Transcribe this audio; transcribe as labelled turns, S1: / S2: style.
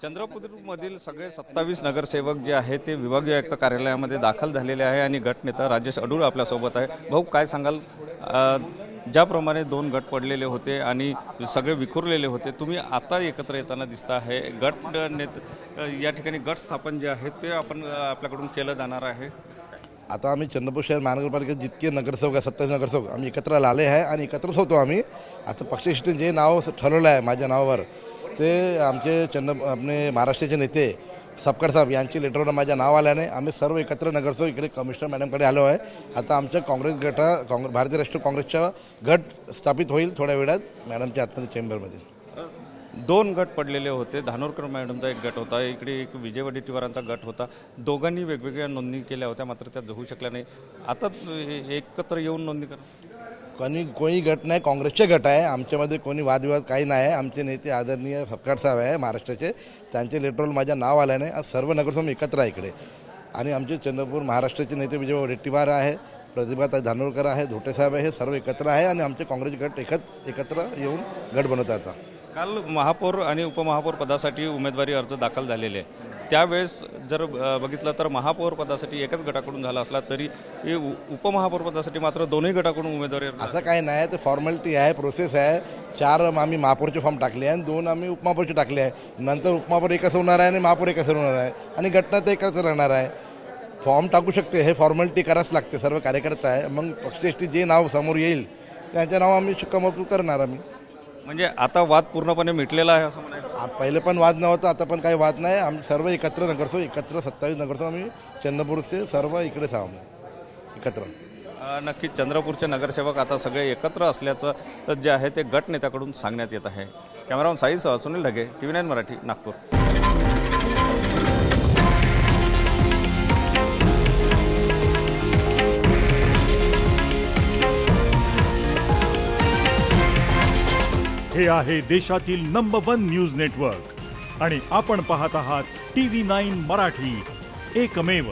S1: चंद्रपूरमधील सगळे 27 नगरसेवक जे आहेत ते विभागीय आयुक्त कार्यालयामध्ये दाखल झालेले आहे आणि गटनेता राजेश अडूळ आपल्यासोबत आहे। भाऊ, काय सांगाल, ज्याप्रमाणे दोन गट पडलेले होते आणि सगळे विखुरलेले होते, तुम्ही आता एकत्र येताना दिसता आहे। या ठिकाणी गट स्थापन जे आहे ते आपण आपल्याकडून केलं जाणार आहे।
S2: आता आम्ही चंद्रपूर शहर महानगरपालिकेत जितके नगरसेवक आहे 27 नगरसेवक आम्ही एकत्र आले आहे आणि एकत्रच होतो आम्ही। आता पक्षश्रेष्ठी जे नाव ठरवलं आहे माझ्या नावावर ते आमचे आपले महाराष्ट्राचे नेते सपकाळ साहेब यांची लेटरवर माझ्या नाव आल्याने आम्ही सर्व एकत्र नगरसेवक इकडे कमिशनर मॅडमकडे आलो आहे। आता आमच्या भारतीय राष्ट्रीय काँग्रेसचा गट स्थापित होईल थोड्या वेळात मॅडमच्या आतमध्ये चेंबरमध्ये।
S1: दोन गट पडलेले होते, धानोरकर मॅडमचा एक गट होता, इकडे एक विजय वडेट्टीवारांचा गट होता। दोघांनी वेगवेगळ्या नोंदणी केल्या होत्या, मात्र त्या होऊ शकल्या नाही। आता एकत्र येऊन नोंदणी करा।
S2: कोणी गट नाही, काँग्रेसचे गट आहे, आमच्यामध्ये कोणी वादविवाद काही नाही आहे। आमचे नेते आदरणीय सपकाळ साहेब आहे महाराष्ट्राचे, त्यांचे लेटरवर माझ्या नाव आल्याने आज सर्व नगरसेवक एकत्र आहे इकडे। आणि आमचे चंद्रपूर महाराष्ट्राचे नेते विजय वडेट्टीवार आहे, प्रतिभाताई धानोरकर आहे, धोटे साहेब आहे, हे सर्व एकत्र आहे आणि आमचे काँग्रेस गट एकत्र येऊन गट बनवतात। आता
S1: काल महापौर आणि उपमहापौर पदासाठी उमेदवारी अर्ज दाखल झालेले आहे। त्यावेळेस जर बघितलं तर महापौर पदासाठी एकच गटाकडून झाला असला तरी उपमहापौर पदासाठी मात्र दोन्ही गटाकडून उमेदवारी
S2: असं काही नाही, ते फॉर्मॅलिटी आहे, प्रोसेस आहे। 4 आम्ही महापौरचे फॉर्म टाकले आहे आणि 2 आम्ही उपमहापौरचे टाकले आहे। नंतर उपमहापौर एकच होणार आहे आणि महापौर एकच होणार आहे आणि गटना ते एकच राहणार आहे। फॉर्म टाकू शकते, हे फॉर्मॅलिटी करावंच लागते, सर्व कार्यकर्ता आहे। मग पक्षश्रेष्ठी जे नाव समोर येईल त्यांचं नाव आम्ही शिक्कामोर्तब करणार आम्ही।
S1: म्हणजे आता वाद पूर्णपणे मिटलेला आहे असं म्हणायचं?
S2: पहिले पण वाद नव्हता, आता पण काही वाद नाही। आम्ही सर्व एकत्र नगरसेवक एकत्र 27 नगरसेवक आम्ही चंद्रपूरचे सर्व इकडेच आहोत एकत्र।
S1: नक्कीच चंद्रपूरचे नगरसेवक आता सगळे एकत्र असल्याचं जे आहे ते गट नेत्याकडून सांगण्यात येत आहे। कॅमेरामन साईसह सुनील ढगे, TV9 मराठी, नागपूर।
S3: हे आहे देशातील नंबर 1 न्यूज नेटवर्क आणि आपण पाहत आहात TV9 मराठी, एकमेव।